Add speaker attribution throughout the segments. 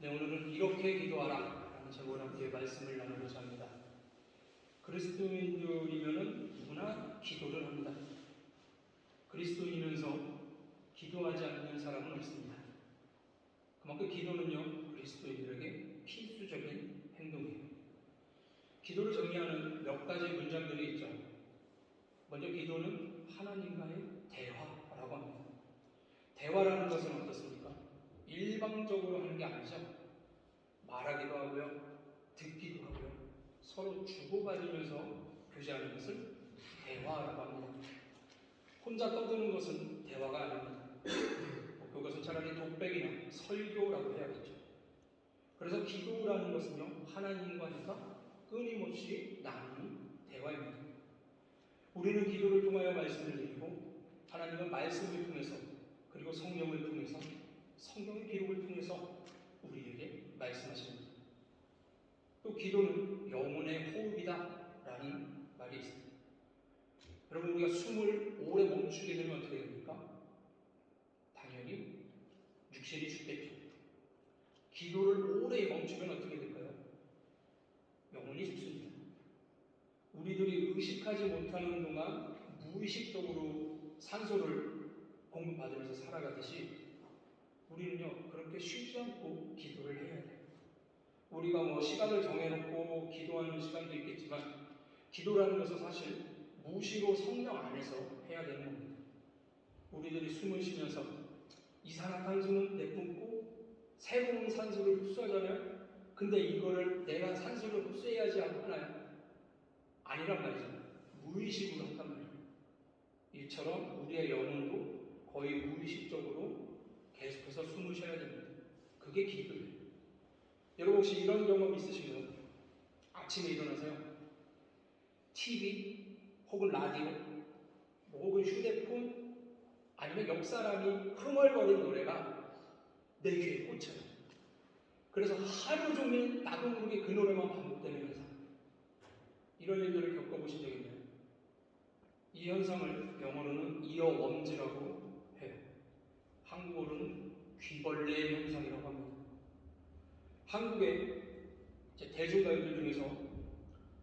Speaker 1: 네, 오늘은 이렇게 기도하라 라는 제목으로 함께 말씀을 나누고자 합니다. 그리스도인들이면 누구나 기도를 합니다. 그리스도인이면서 기도하지 않는 사람은 없습니다. 그만큼 기도는요, 그리스도인들에게 필수적인 행동이에요. 기도를 정의하는 몇 가지 문장들이 있죠. 먼저 기도는 하나님과의 대화라고 합니다. 대화라는 것은 어떻습니까? 일방적으로 하는 게 아니죠. 말하기도 하고요, 듣기도 하고요, 서로 주고받으면서 교제하는 것을 대화라고 합니다. 혼자 떠드는 것은 대화가 아닙니다. 그것은 차라리 독백이나 설교라고 해야겠죠. 그래서 기도라는 것은요, 하나님과 끊임없이 나누는 대화입니다. 우리는 기도를 통하여 말씀을 드리고, 하나님은 말씀을 통해서, 그리고 성령을 통해서, 성경의 기록을 통해서 우리에게 말씀하십니다. 또 기도는 영혼의 호흡이다 라는 말이 있습니다. 여러분, 우리가 숨을 오래 멈추게 되면 어떻게 됩니까? 당연히 육신이 죽겠죠. 기도를 오래 멈추면 어떻게 될까요? 영혼이 죽습니다. 우리들이 의식하지 못하는 동안 무의식적으로 산소를 공급받으면서 살아가듯이 우리는요, 그렇게 쉬지 않고 기도를 해야 돼요. 우리가 시간을 정해놓고 기도하는 시간도 있겠지만, 기도라는 것은 사실 무시로 성령 안에서 해야 되는 겁니다. 우리들이 숨을 쉬면서 이산화탄소는 내뿜고 새로운 산소를 흡수하잖아요. 근데 이거를 내가 산소를 흡수해야지 하나요? 아니란 말이죠. 무의식으로 한단 말이에요. 이처럼 우리의 영혼도 거의 무의식적으로 계속해서 숨을 쉬어야 됩니다. 그게 기도예요. 여러분 혹시 이런 경험 있으신가요? 아침에 일어나서요, TV 혹은 라디오 혹은 휴대폰 아니면 옆 사람이 흥얼거리는 노래가 내 귀에 꽂혀요. 그래서 하루 종일 나도 모르게 그 노래만 반복되는 현상, 이런 일들을 겪어보신 적 있나요? 이 현상을 영어로는 이어웜즈라고 해요. 한국어로는 귀벌레 현상이라고 합니다. 한국의 대중가요들 중에서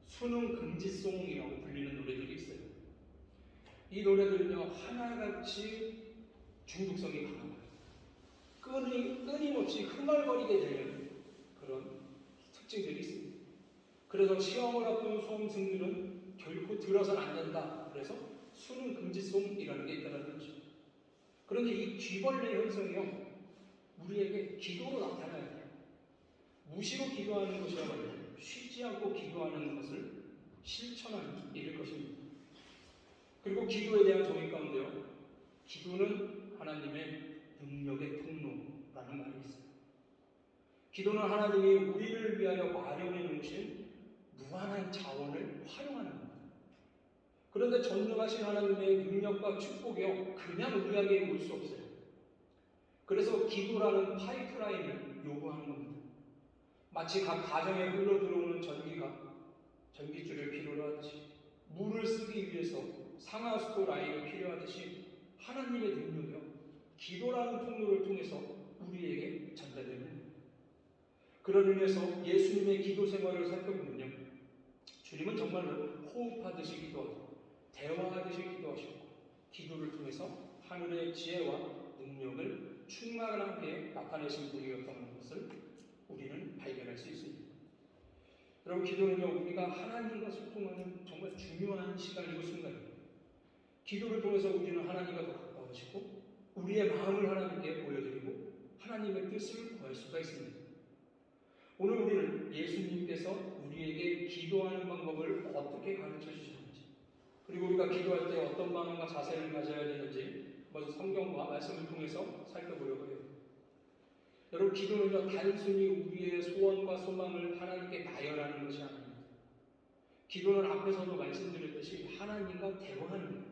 Speaker 1: 수능 금지송이라고 불리는 노래들이 있어요. 이 노래들은요, 하나같이 중독성이 강합니다. 끊임없이 흥얼거리게 되는 그런 특징들이 있습니다. 그래서 시험을 앞둔 수험생들은 결코 들어서는 안 된다. 그래서 수능 금지송이라는 게 있다는 거죠. 그런데 이 귀벌레 현상이요, 우리에게 기도로 나타나야 돼요. 무시로 기도하는 것이야말로 쉬지 않고 기도하는 것을 실천하는 일일 것입니다. 그리고 기도에 대한 정의 가운데요, 기도는 하나님의 능력의 통로라는 말이 있어요. 기도는 하나님이 우리를 위하여 마련해 놓으신 무한한 자원을 활용하는 겁니다. 그런데 전능하신 하나님의 능력과 축복이요, 그냥 우리에게 올 수 없어요. 그래서 기도라는 파이프라인을 요구하는 겁니다. 마치 각 가정에 흘러들어오는 전기줄을 필요로 하듯이, 물을 쓰기 위해서 상하수도 라인이 필요하듯이 하나님의 능력이요, 기도라는 통로를 통해서 우리에게 전달되는 겁니다. 그런 의미에서 예수님의 기도 생활을 살펴보면요, 주님은 정말로 호흡하듯이 기도하고 대화하듯이 기도하셨고, 기도를 통해서 하늘의 지혜와 능력을 충만하게 나타내신 분이었다는 것을 우리는 발견할 수 있습니다. 여러분, 기도는요, 우리가 하나님과 소통하는 정말 중요한 시간이고 순간입니다. 기도를 통해서 우리는 하나님과 더 가까워지고 우리의 마음을 하나님께 보여드리고 하나님의 뜻을 구할 수가 있습니다. 오늘 우리는 예수님께서 우리에게 기도하는 방법을 어떻게 가르쳐 주셨는지, 그리고 우리가 기도할 때 어떤 마음과 자세를 가져야 되는지 먼저 성경과 말씀을 통해서 살펴보려고 해요. 여러분, 기도는요, 단순히 우리의 소원과 소망을 하나님께 나열하는 것이 아닙니다. 기도는 앞에서도 말씀드렸듯이 하나님과 대화하는 거예요.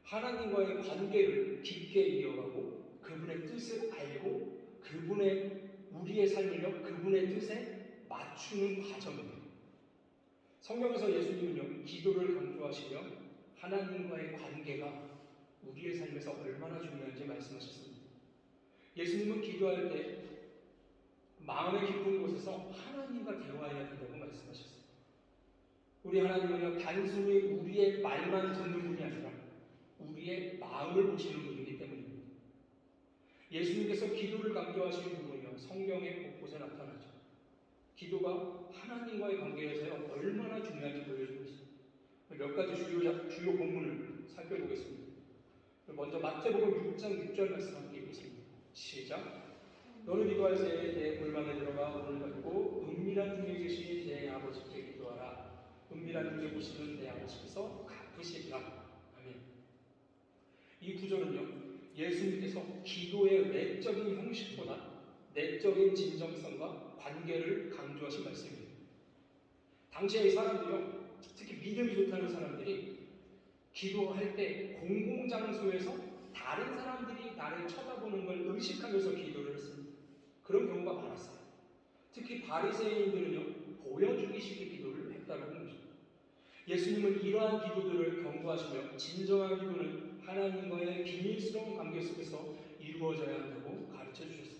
Speaker 1: 하나님과의 관계를 깊게 이어가고 그분의 뜻을 알고 우리의 삶을요, 그분의 뜻에 맞추는 과정입니다. 성경에서 예수님은요, 기도를 강조하시며 하나님과의 관계가 우리의 삶에서 얼마나 중요한지 말씀하셨습니다. 예수님은 기도할 때 마음의 깊은 곳에서 하나님과 대화해야 된다고 말씀하셨어요. 우리 하나님은요, 단순히 우리의 말만 듣는 분이 아니라 우리의 마음을 보시는 분이기 때문입니다. 예수님께서 기도를 강조하시는 부분이요, 성경에 곳곳에 나타나죠. 기도가 하나님과의 관계에서 얼마나 중요한지 보여주고 있습니다. 몇 가지 주요 본문을 살펴보겠습니다. 먼저 마태복음 6장 6절 말씀 함께 읽겠습니다. 시작. 너는 기도할 때에 내 골방에 들어가 문을 닫고 은밀한 중에 계신 내 아버지께 기도하라. 은밀한 중에 보시는 내 아버지께서 갚으시리라. 아멘. 이 구절은요, 예수님께서 기도의 외적인 형식보다 내적인 진정성과 관계를 강조하신 말씀입니다. 당시의 사람들이요, 특히 믿음이 좋다는 사람들이 기도할 때 공공장소에서 다른 사람들이 나를 쳐다보는 걸 의식하면서 기도를 했습니다. 그런 경우가 많았어요. 특히 바리새인들은요, 보여주기식의 기도를 했다고 봅니다. 예수님은 이러한 기도들을 경고하시며 진정한 기도는 하나님과의 비밀스러운 관계 속에서 이루어져야 한다고 가르쳐 주셨습니다.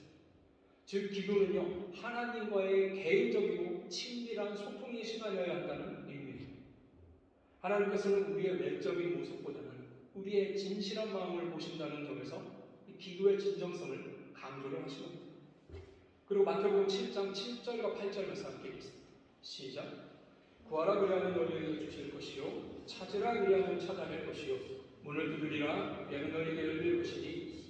Speaker 1: 즉 기도는요, 하나님과의 개인적이고 친밀한 소통의 시간이어야 한다는 의미입니다. 하나님께서는 우리의 외적인 모습보다는 우리의 진실한 마음을 보신다는 점에서 이 기도의 진정성을 강조를 하시는 겁니다. 그리고 마태복음 7장 7절과 8절 말씀 함께 읽겠습니다. 시작. 구하라 그리하면 너희에게 주실 것이요 찾으라 그리하면 찾아낼 것이요 문을 두드리라 그리하면 너희에게 열릴 것이니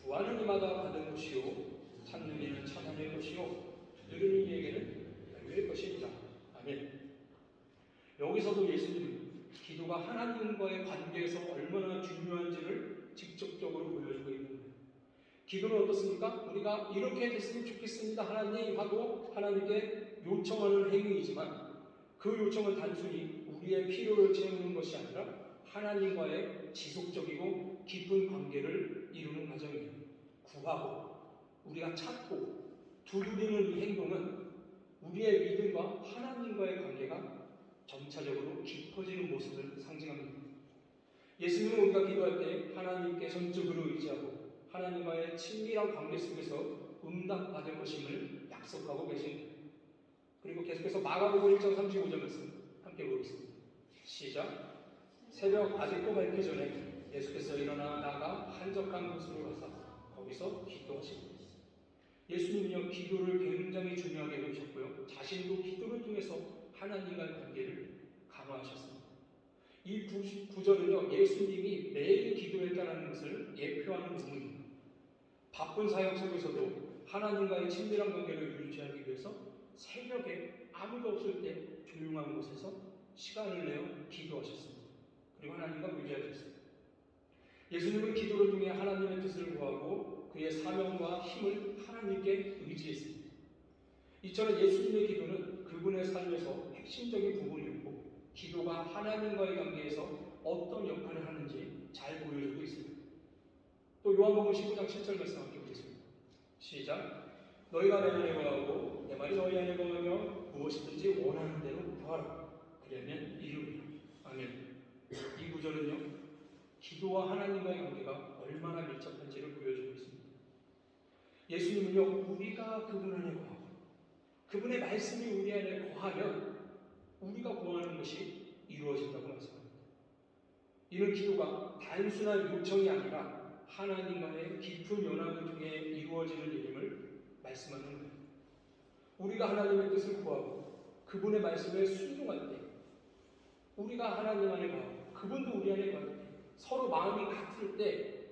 Speaker 1: 구하는 이마다 받을 것이요 찾는 이는 찾아낼 것이요 두드리는 이에게는 열릴 것이니라. 아멘. 여기서도 예수님은 기도가 하나님과의 관계에서 얼마나 중요한지를 직접적으로 보여주고 있는 거예요. 기도는 어떻습니까? 우리가 이렇게 됐으면 좋겠습니다 하나님 하고 하나님께 요청하는 행위이지만 그 요청은 단순히 우리의 필요를 채우는 것이 아니라 하나님과의 지속적이고 깊은 관계를 이루는 과정이에요. 구하고 우리가 찾고 두드리는 이 행동은 우리의 믿음과 하나님과의 관계가 점차적으로 깊어지는 모습을 상징합니다. 예수님은 우리가 기도할 때 하나님께 전적으로 의지하고 하나님과의 친밀한 관계 속에서 응답받을 것임을 약속하고 계십니다. 그리고 계속해서 마가복음 1장 35절 말씀 함께 보겠습니다. 시작. 새벽 아직도 밝기 전에 예수께서 일어나 나가 한적한 곳으로 가서 거기서 기도하십니다. 예수님은요, 기도를 굉장히 중요하게 보셨고요, 자신도 기도를 통해서 하나님과의 관계를 강화하셨습니다. 이 구절은요, 예수님이 매일 기도했다는 것을 예표하는 부분입니다. 바쁜 사역 속에서도 하나님과의 친밀한 관계를 유지하기 위해서 새벽에 아무도 없을 때 조용한 곳에서 시간을 내어 기도하셨습니다. 그리고 하나님과 교제하셨습니다. 예수님은 기도를 통해 하나님의 뜻을 구하고 그의 사명과 힘을 하나님께 의지했습니다. 이처럼 예수님의 기도는 그분의 삶에서 핵심적인 부분이었고 기도가 하나님과의 관계에서 어떤 역할을 하는지 잘 보여주고 있습니다. 또 요한복음 19장 7절 말씀 함께 보겠습니다. 시작. 너희가 내 안에 거하고 내 말이 너희 안에 거하며 무엇이든지 원하는 대로 구하라. 그러면 이루리라. 아멘. 이 구절은요, 기도와 하나님과의 관계가 얼마나 밀접한지를 보여주고 있습니다. 예수님은요, 우리가 그분 안에 거하고 그분의 말씀이 우리 안에 거하면 우리가 구하는 것이 이루어진다고 말씀합니다. 이는 기도가 단순한 요청이 아니라 하나님과의 깊은 연합을 통해 이루어지는 일임을 말씀하는 거예요. 우리가 하나님의 뜻을 구하고 그분의 말씀에 순종할 때, 우리가 하나님 안에 거하고 그분도 우리 안에 거할 때, 서로 마음이 같을 때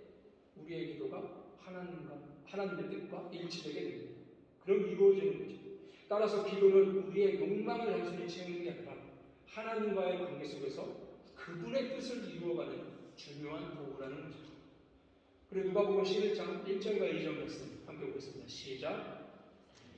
Speaker 1: 우리의 기도가 하나님의 뜻과 일치되게 됩니다. 그럼 이루어지는 거죠. 따라서 기도는 우리의 욕망을 단순히 채우는 게 아니라 하나님과의 관계 속에서 그분의 뜻을 이루어가는 중요한 도구라는 거죠. 그리고 누가복음 11장 1절과 2절 말씀 함께 보겠습니다. 시작.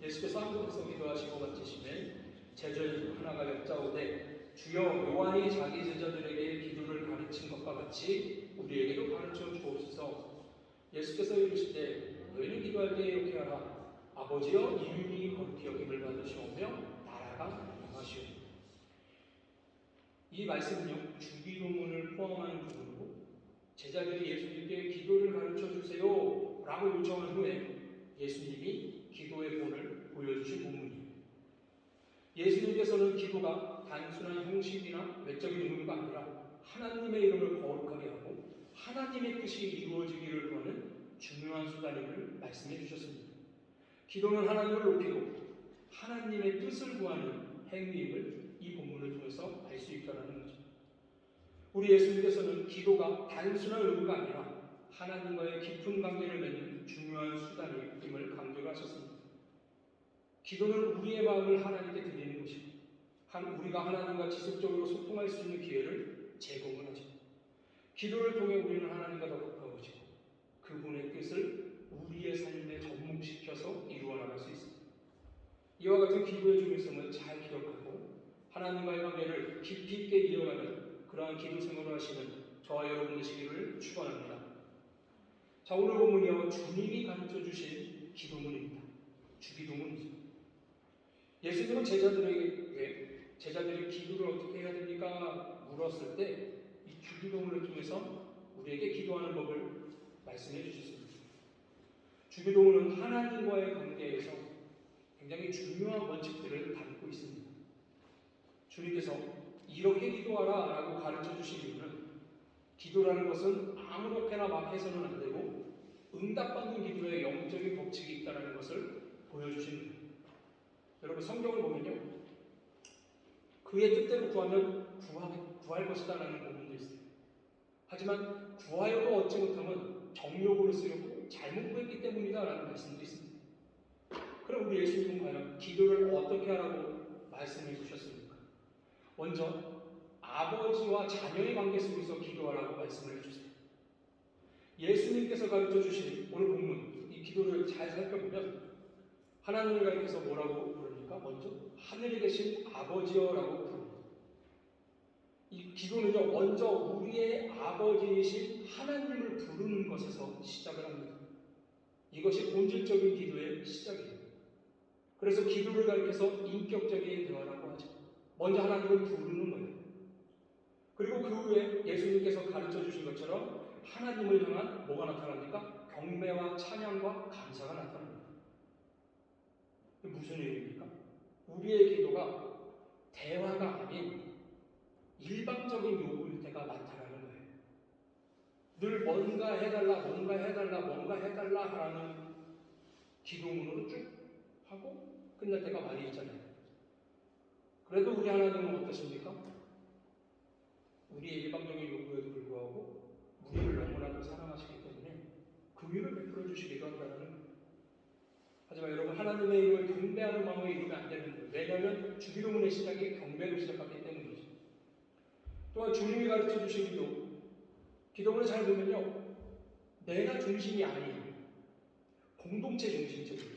Speaker 1: 예수께서 한 곳에서 기도하시고 같으시매 제자들 하나가 여짜오되 주여 요한이 자기 제자들에게 기도를 가르친 것과 같이 우리에게도 가르쳐 주옵소서. 예수께서 이르시되 너희는 기도할 때 이렇게 하라. 아버지여 이름이 거룩히 여김을 받으시오며 나라가 임하시오니. 이 말씀은요, 주기도문을 포함하는 부분이고 제자들이 예수님께 기도를 가르쳐 주세요 라고 요청한 후에 예수님이 기도의 본을 보여주셨습니다. 예수님께서는 기도가 단순한 형식이나 외적인 의무가 아니라 하나님의 이름을 거룩하게 하고 하나님의 뜻이 이루어지기를 구하는 중요한 수단임을 말씀해 주셨습니다. 기도는 하나님을 높이고 하나님의 뜻을 구하는 행위임을 이 본문을 통해서 알 수 있다는 거죠. 우리 예수님께서는 기도가 단순한 의무가 아니라 하나님과의 깊은 관계를 맺는 중요한 수단임을 강조를 하셨습니다. 기도는 우리의 마음을 하나님께 드리는 것이고 우리가 하나님과 지속적으로 소통할 수 있는 기회를 제공을 하죠. 기도를 통해 우리는 하나님과 더 가까워지고 그분의 뜻을 우리의 삶에 접목시켜서 이루어 나갈 수 있습니다. 이와 같은 기도의 중요성을 잘 기억하고 하나님과의 관계를 깊이 있게 이어가는 그러한 기도 생활을 하시는 저와 여러분 되시기를 축원합니다. 자, 오늘 본문이요, 주님이 가르쳐 주신 기도문입니다. 주기도문이죠. 예수님은 제자들이 기도를 어떻게 해야 됩니까? 물었을 때 이 주기도문을 통해서 우리에게 기도하는 법을 말씀해 주셨습니다. 주기도문은 하나님과의 관계에서 굉장히 중요한 원칙들을 담고 있습니다. 주님께서 이렇게 기도하라 라고 가르쳐 주신 이유는 기도라는 것은 아무렇게나 막 해서는 안 되고 응답받는 기도에 영적인 법칙이 있다는 것을 보여주십니다. 여러분, 성경을 보면요, 그의 뜻대로 구하면 구할 것이다 라는 부분도 있어요. 하지만 구하여도 얻지 못하면 정욕으로 쓰였고 잘못 구했기 때문이다 라는 말씀도 있습니다. 그럼 우리 예수님은 과연 기도를 어떻게 하라고 말씀해 주셨습니까? 먼저 아버지와 자녀의 관계 속에서 기도하라고 말씀을 해주세요. 예수님께서 가르쳐 주신 오늘 본문 이 기도를 잘 살펴보면 하나님을 가리켜서 뭐라고 부릅니까? 먼저 하늘에 계신 아버지여라고 부릅니다. 이 기도는요, 먼저 우리의 아버지이신 하나님을 부르는 것에서 시작을 합니다. 이것이 본질적인 기도의 시작이에요. 그래서 기도를 가리켜서 인격적인 대화라고 하죠. 먼저 하나님을 부르는 거예요. 그리고 그 후에 예수님께서 가르쳐 주신 것처럼 하나님을 향한 뭐가 나타납니까? 경배와 찬양과 감사가 나타납니다. 무슨 의미입니까? 우리의 기도가 대화가 아닌 일방적인 요구일 때가 많다라는 거예요. 늘 뭔가 해달라 하라는 기도문으로 쭉 하고 끝날 때가 많이 있잖아요. 그래도 우리 하나님은 어떠십니까? 우리의 일방적인 요구에도 불구하고 우리를 너무나도 사랑하시기 때문에 긍휼을 베풀어 주시기도 한다는 거예요. 하지만 여러분, 하나님의 이름을 경배하는 마음을 이루면 안 되는 거예요. 왜냐하면 주기도문의 시작이 경배로 시작하기 때문이죠. 또한 주님이 가르쳐 주신 기도문을 잘 보면요, 내가 중심이 아니에요. 공동체 중심적이죠.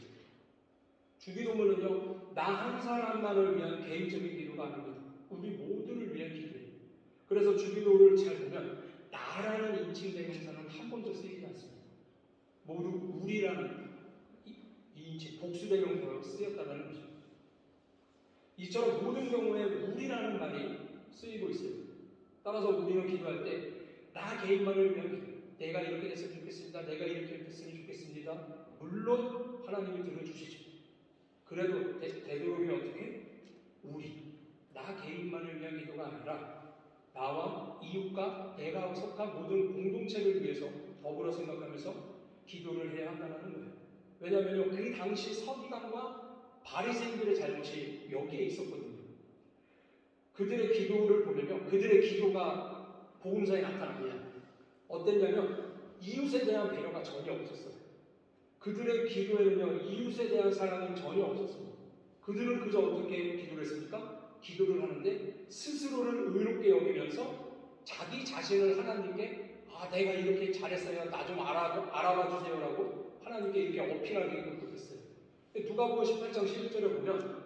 Speaker 1: 주기도문은요, 나 한 사람만을 위한 개인적인 기도가 아닙니다. 우리 모두를 위한 기도예요. 그래서 주기도를 잘 보면 나라는 인칭 대명사는 한 번도 쓰이지 않습니다. 모두 우리라는 이 인칭 복수 대명사로 쓰였다는 거죠. 이처럼 모든 경우에 우리라는 말이 쓰이고 있어요. 따라서 우리는 기도할 때 나 개인만을 위한 기도, 내가 이렇게 됐으면 좋겠습니다. 내가 이렇게 됐으면 좋겠습니다. 물론 하나님이 들어주시죠. 그래도 되도록이면 어떻게? 나 개인만을 위한 기도가 아니라 나와 이웃과 내가 속한 모든 공동체를 위해서 더불어 생각하면서 기도를 해야 한다는 거예요. 왜냐하면 그 당시 서기관과 바리새인들의 잘못이 여기에 있었거든요. 그들의 기도를 보면요, 그들의 기도가 복음서에 나타납니다. 어땠냐면 이웃에 대한 배려가 전혀 없었어요. 그들의 기도에는요, 이웃에 대한 사랑은 전혀 없었습니다. 그들은 그저 어떻게 기도를 했습니까? 기도를 하는데 스스로를 의롭게 여기면서 자기 자신을 하나님께 내가 이렇게 잘했어요. 나 좀 알아봐 주세요라고 하나님께 이렇게 어필하기 노력했어요. 누가복음 18장 11절에 보면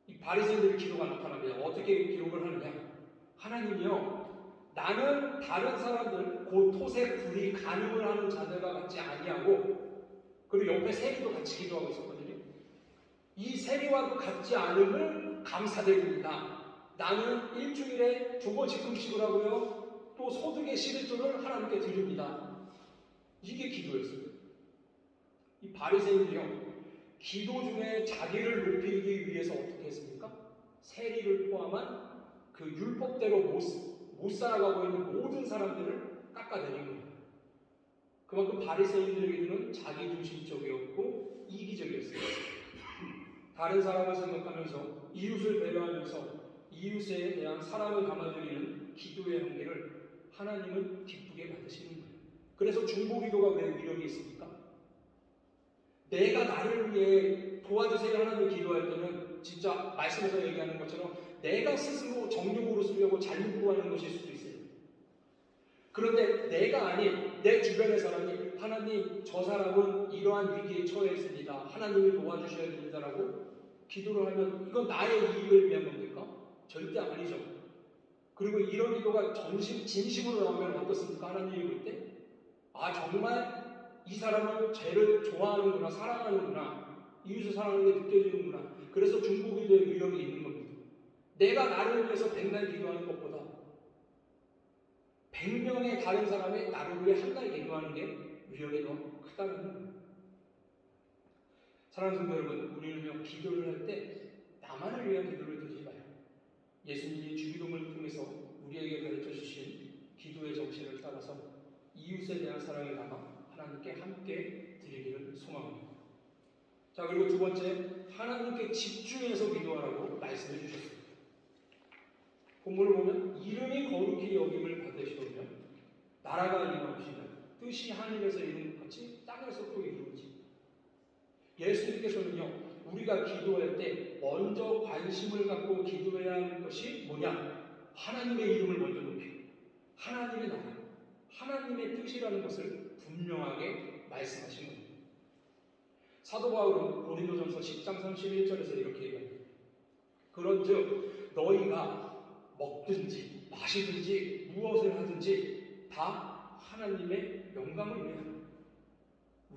Speaker 1: 이 바리새인들의 기도가 나타납니다. 어떻게 기록을 하느냐? 하나님이요, 나는 다른 사람들 곧 토색, 불이, 간음을 하는 자들과 같지 아니하고, 그리고 옆에 세리도 같이 기도하고 있었거든요. 이 세리와도 같지 않음을 감사드립니다. 나는 일주일에 2번씩 금식을 하고요, 또 소득의 11조를 하나님께 드립니다. 이게 기도였어요. 이 바리새인들이요, 기도 중에 자기를 높이기 위해서 어떻게 했습니까? 세리를 포함한 그 율법대로 못 살아가고 있는 모든 사람들을 깎아내린 거예요. 그만큼 바리새인들의 기도는 자기중심적이었고 이기적이었어요. 다른 사람을 생각하면서 이웃을 배려하면서 이웃에 대한 사랑을 담아드리는 기도의 향기를 하나님은 기쁘게 받으시는 거예요. 그래서 중보기도가 왜 위력이 있습니까? 내가 나를 위해 도와주세요 하나님 기도할 때는 진짜 말씀에서 얘기하는 것처럼 내가 스스로 정욕으로 쓰려고 잘못 구하는 것일 수도 있어요. 그런데 내가 아닌 내 주변의 사람이 하나님 저 사람은 이러한 위기에 처해 있습니다. 하나님이 도와주셔야 됩니다라고 기도를 하면 이건 나의 이익을 위한 겁니까? 절대 아니죠. 그리고 이런 기도가 진심으로 나오면 어떻습니까? 하나님이 볼 때? 아 정말 이 사람은 죄를 좋아하는구나, 사랑하는구나, 이웃을 사랑하는 게 느껴지는구나. 그래서 중보기도의 위력이 있는 겁니다. 내가 나를 위해서 백날 기도하는 것보다 100명의 다른 사람이 나를 위해 한 날 기도하는 게 위력이 더 크다는 거예요. 사랑하는 성도 여러분, 우리는요 기도를 할 때 나만을 위한 기도를 드리지 마요. 예수님이 주기도문을 통해서 우리에게 가르쳐 주신 기도의 정신을 따라서 이웃에 대한 사랑을 담아 하나님께 함께 드리기를 소망합니다. 자, 그리고 두 번째, 하나님께 집중해서 기도하라고 말씀해 주셨습니다. 본문을 보면 이름이 거룩히 여김을 받으시오며 나라가 임하옵시며 뜻이 하늘에서 이룬 것 같이 땅에서 또 이루어지. 예수님께서는요 우리가 기도할 때 먼저 관심을 갖고 기도해야 하는 것이 뭐냐? 하나님의 이름을 먼저 높이고 하나님의 나라, 하나님의 뜻이라는 것을 분명하게 말씀하신 겁니다. 사도 바울은 고린도전서 10장 31절에서 이렇게 얘기합니다. 그런즉 너희가 먹든지 마시든지 무엇을 하든지 다 하나님의 영광을 위하여.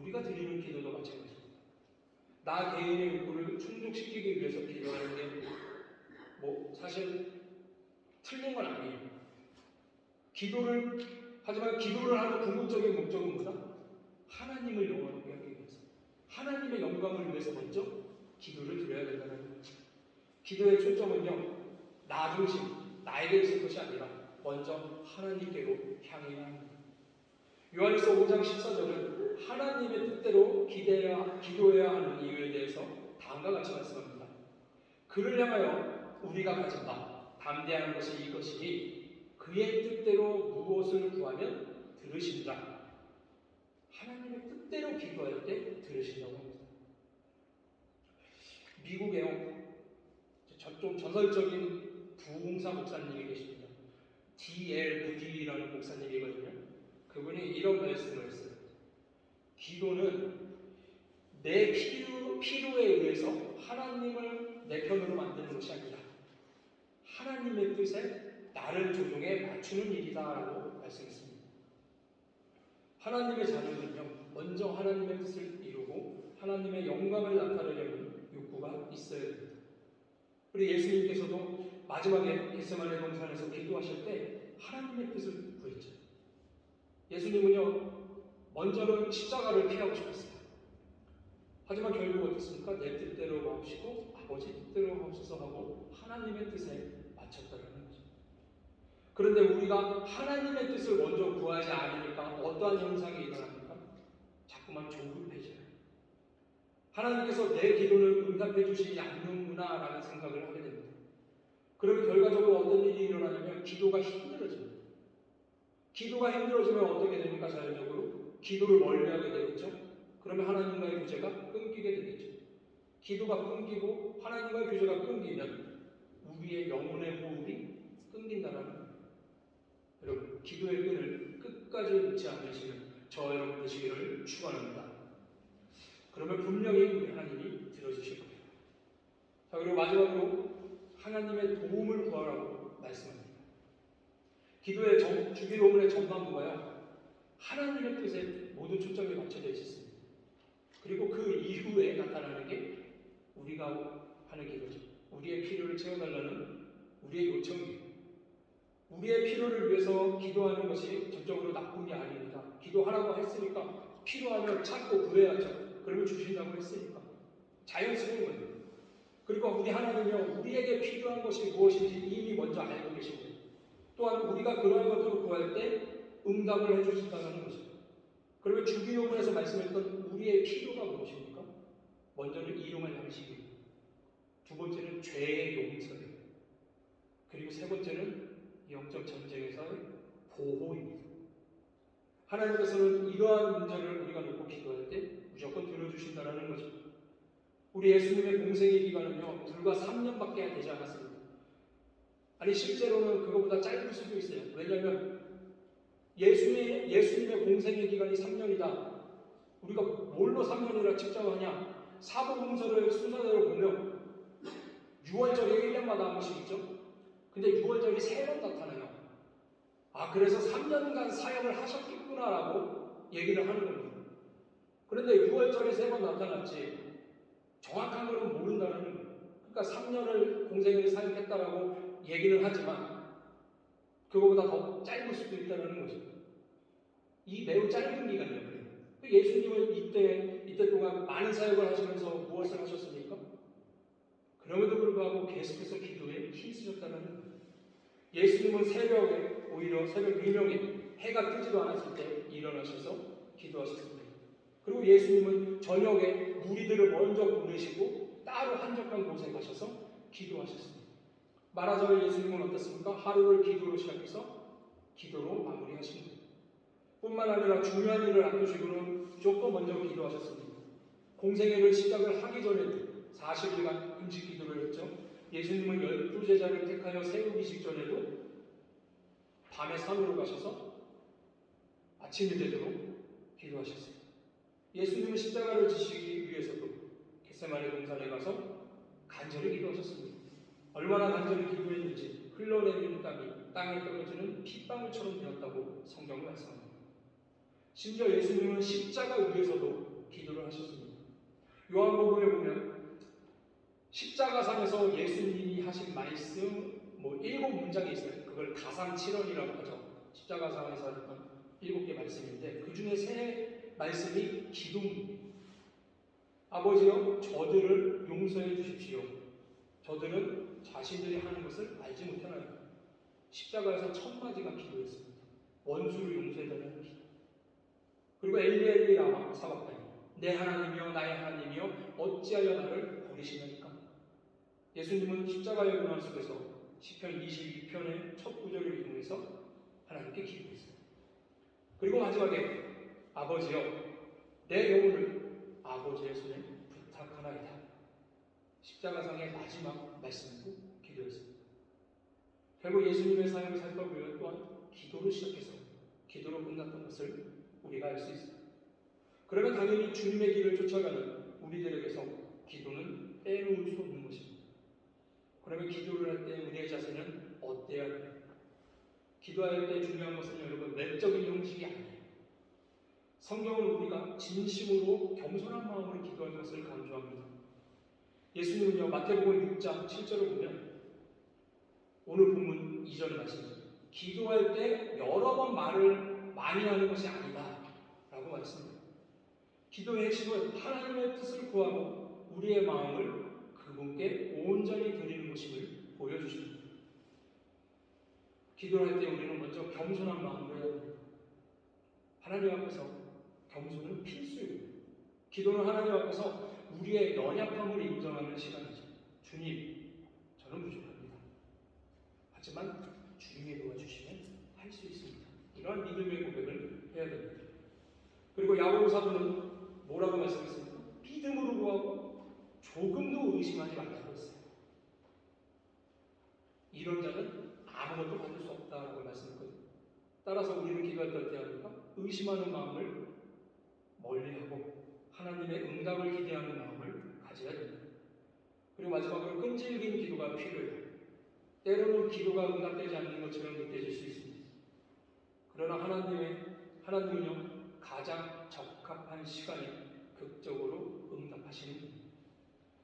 Speaker 1: 우리가 드리는 기도도 마찬가지입니다. 나 개인의 욕구를 충족시키기 위해서 기도하는 게 사실 틀린 건 아니에요. 하지만 기도를 하는 궁극적인 목적은 뭐다? 하나님을 영원하게 하기 위해서, 하나님의 영광을 위해서 먼저 기도를 드려야 된다는 거예요. 기도의 초점은요 나 중심, 나에게 있을 것이 아니라 먼저 하나님께로 향해야 합니다. 요한일서 5장 14절은 하나님의 뜻대로 기도해야 하는 이유에 대해서 다음과 같이 말씀합니다. 그를 향하여 우리가 가진 바 담대한 것이 이것이니 그의 뜻대로 무엇을 구하면 들으신다. 하나님의 뜻대로 기도할 때 들으신다고 합니다. 미국에요 좀 전설적인 부흥사 목사님이 계십니다. D.L. 무디라는 목사님이거든요. 그분이 이런 말씀을 했어요. 기도는 내 필요에 의해서 하나님을 내 편으로 만드는 것이 아니라 하나님의 뜻에 나를 조종해 맞추는 일이다라고 말씀했습니다. 하나님의 자녀들은요 먼저 하나님의 뜻을 이루고 하나님의 영광을 나타내려는 욕구가 있어야 됩니다. 우리 예수님께서도 마지막에 겟세마네 동산에서 기도하실 때 하나님의 뜻을 구했죠. 예수님은요 먼저는 십자가를 피하고 싶었어요. 하지만 결국 어떻습니까? 내 뜻대로 마옵시고 아버지 뜻대로 마옵소서 하고 하나님의 뜻에 맞췄다는 거죠. 그런데 우리가 하나님의 뜻을 먼저 구하지 않으니까 어떠한 현상이 일어납니까? 자꾸만 조급해져요. 하나님께서 내 기도를 응답해 주시지 않는구나 라는 생각을 하게 됩니다. 그러면 결과적으로 어떤 일이 일어나냐면 기도가 힘들어집니다. 기도가 힘들어지면 어떻게 됩니까? 자연적으로 기도를 멀리하게 되겠죠. 그러면 하나님과의 교제가 끊기게 되겠죠. 기도가 끊기고 하나님과의 교제가 끊기면 우리의 영혼의 호흡이 끊긴다는 거예요. 여러분 기도의 끈을 끝까지 놓지 않으시는 저 여러분 되시기를 축원합니다. 그러면 분명히 우리 하나님이 들어주실 거예요. 자, 그리고 마지막으로 하나님의 도움을 구하라고 말씀합니다. 기도의 주기도문의 전반부가요 하나님의 뜻에 모든 초점이 맞춰져 있었습니다. 그리고 그 이후에 나타나는 게 우리가 하는 기도죠. 우리의 필요를 채워달라는 우리의 요청이에요. 우리의 필요를 위해서 기도하는 것이 전적으로 나쁜 게 아닙니다. 기도하라고 했으니까 필요하면 찾고 구해야죠. 그러면 주신다고 했으니까. 자연스러운 거예요. 그리고 우리 하나님이요, 우리에게 필요한 것이 무엇인지 이미 먼저 알고 계시고, 또한 우리가 그러한 것들을 구할 때 응답을 해주신다는 거죠. 그러면 주기도문에서 말씀했던 우리의 필요가 무엇입니까? 먼저는 이름을 양식이고, 두 번째는 죄의 용서예요. 그리고 세 번째는 영적 전쟁에서의 보호입니다. 하나님께서는 이러한 문제를 우리가 놓고 기도할 때 무조건 들어주신다는 거죠. 우리 예수님의 공생의 기간은요, 불과 3년밖에 되지 않았습니다. 아니, 실제로는 그거보다 짧을 수도 있어요. 왜냐하면 예수님의 공생의 기간이 3년이다. 우리가 뭘로 3년이라 측정하냐? 사복음서를 순서대로 보면 6월절이 1년마다 한 번씩 있죠. 근데 6월절이 3번 나타나요. 아, 그래서 3년간 사역을 하셨겠구나라고 얘기를 하는 겁니다. 그런데 6월절에 3번 나타났지 정확한 것은 모른다는 거예요. 그러니까 3년을 공생을 사역했다라고 얘기는 하지만 그거보다 더 짧을 수도 있다는 거죠. 이 매우 짧은 기간이에요. 예수님은 이때 동안 많은 사역을 하시면서 무엇을 하셨습니까? 그럼에도 불구하고 계속해서 기도에 힘쓰셨다는 거예요. 예수님은 새벽에, 오히려 새벽 유명에 해가 뜨지도 않았을 때 일어나셔서 기도하셨습니다. 그리고 예수님은 저녁에 무리들을 먼저 보내시고 따로 한적한 곳에 가셔서 기도하셨습니다. 말하자면 예수님은 어떻습니까? 하루를 기도로 시작해서 기도로 마무리하신 거예요. 뿐만 아니라 중요한 일을 앞두시고는 무조건 먼저 기도하셨습니다. 공생애를 시작을 하기 전에도 40일간 금식 기도를 했죠. 예수님은 12제자를 택하여 세우기 직전에도 밤에 산으로 가셔서 아침이 되도록 기도하셨어요. 예수님은 십자가를 지시기 위해서도 겟세마네 동산에 가서 간절히 기도하셨습니다. 얼마나 간절히 기도했는지 흘러내리는 땀이 땅에 떨어지는 핏방울처럼 되었다고 성경은 말씀합니다. 심지어 예수님은 십자가 위에서도 기도를 하셨습니다. 요한복음에 보면 십자가상에서 예수님이 하신 말씀 7문장이 있어요. 그걸 가상칠언이라고 하죠. 십자가상에서 했던 7개 말씀인데 그 중에 3 말씀이 기도입니다. 아버지여, 저들을 용서해 주십시오. 저들은 자신들이 하는 것을 알지 못하나요? 십자가에서 첫 마디가 기도였습니다. 원수를 용서해달라는 기도. 그리고 엘리 엘리 라마 사박다니, 내 하나님이여 나의 하나님이여 어찌하여 나를 버리시나이까? 예수님은 십자가의 고난 속에서 시편 22편의 첫 구절을 이용해서 하나님께 기도했어요. 그리고 마지막에 아버지여, 내 영혼을 아버지의 손에 부탁하나이다. 십자가상의 마지막 말씀으로 기도했습니다. 결국 예수님의 사역을 살펴보면 또한 기도로 시작해서 기도로 끝났던 것을 우리가 알 수 있습니다. 그러면 당연히 주님의 길을 쫓아가는 우리들에게서 기도는 빼놓을 수 없는 것입니다. 그러면 기도를 할 때 우리의 자세는 어때야 합니까? 기도할 때 중요한 것은 여러분 내적인 형식이 아니에요. 성경은 우리가 진심으로 겸손한 마음으로 기도할 것을 강조합니다. 예수님은요, 마태복음 6장 7절을 보면 오늘 본문 이전 말씀이죠. 기도할 때 여러 번 말을 많이 하는 것이 아니다 라고 말씀합니다. 기도의 핵심은 하나님의 뜻을 구하고 우리의 마음을 그분께 온전히 드리는 것임을 보여주십니다. 기도할 때 우리는 먼저 겸손한 마음으로 해야 합니다. 하나님 앞에서 겸손은 필수예요. 기도는 하나님 앞에서 우리의 연약함을 인정하는 시간이죠. 주님, 저는 부족합니다. 하지만 주님이 도와주시면 할 수 있습니다. 이러한 믿음의 고백을 해야 됩니다. 그리고 야고보 사도는 뭐라고 말씀했습니까? 믿음으로 구하고 조금도 의심하지 말라고 했어요. 이런 자는 아무것도 받을 수 없다라고 말씀했거든요. 따라서 우리는 기도할 때 어떻게 합니까? 의심하는 마음을 멀리하고 하나님의 응답을 기대하는 마음을 가져야 됩니다. 그리고 마지막으로 끈질긴 기도가 필요해요. 때로는 기도가 응답되지 않는 것처럼 느껴질 수 있습니다. 그러나 하나님은요, 가장 적합한 시간에 극적으로 응답하시는 분입니다.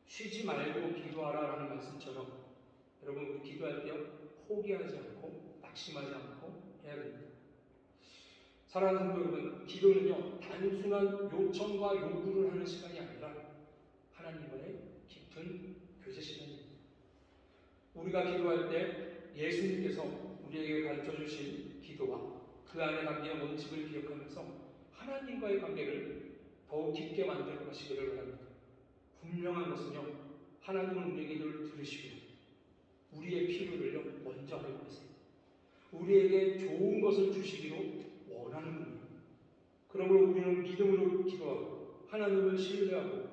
Speaker 1: 쉬지 말고 기도하라라는 말씀처럼 여러분 우리 기도할 때요, 포기하지 않고 낙심하지 않고 해야 됩니다. 사랑하는 성도 여러분, 기도는요 단순한 요청과 요구를 하는 시간이 아니라 하나님과의 우리가 기도할 때 예수님께서 우리에게 가르쳐 주신 기도와 그 안에 담긴 원칙을 기억하면서 하나님과의 관계를 더욱 깊게 만들어 가시기를 바랍니다. 분명한 것은요, 하나님은 우리의 기도를 들으시고 우리의 필요를요 먼저 알고 계세요. 우리에게 좋은 것을 주시기로 원하는 분이에요. 그러므로 우리는 믿음으로 기도하고 하나님을 신뢰하고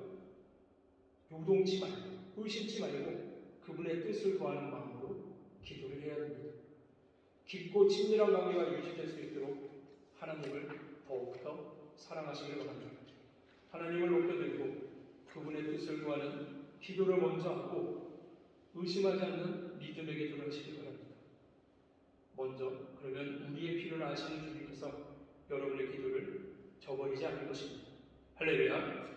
Speaker 1: 요동치 말고 의심치 말고 그분의 뜻을 구하는 마음으로 기도를 해야 됩니다. 깊고 친밀한 관계가 유지될 수 있도록 하나님을 더욱더 사랑하시기를 바랍니다. 하나님을 높여드리고 그분의 뜻을 구하는 기도를 먼저 하고 의심하지 않는 믿음의 기도를 하시기 바랍니다. 먼저 그러면 우리의 필요를 아시는 주님께서 여러분의 기도를 저버리지 않을 것입니다. 할렐루야.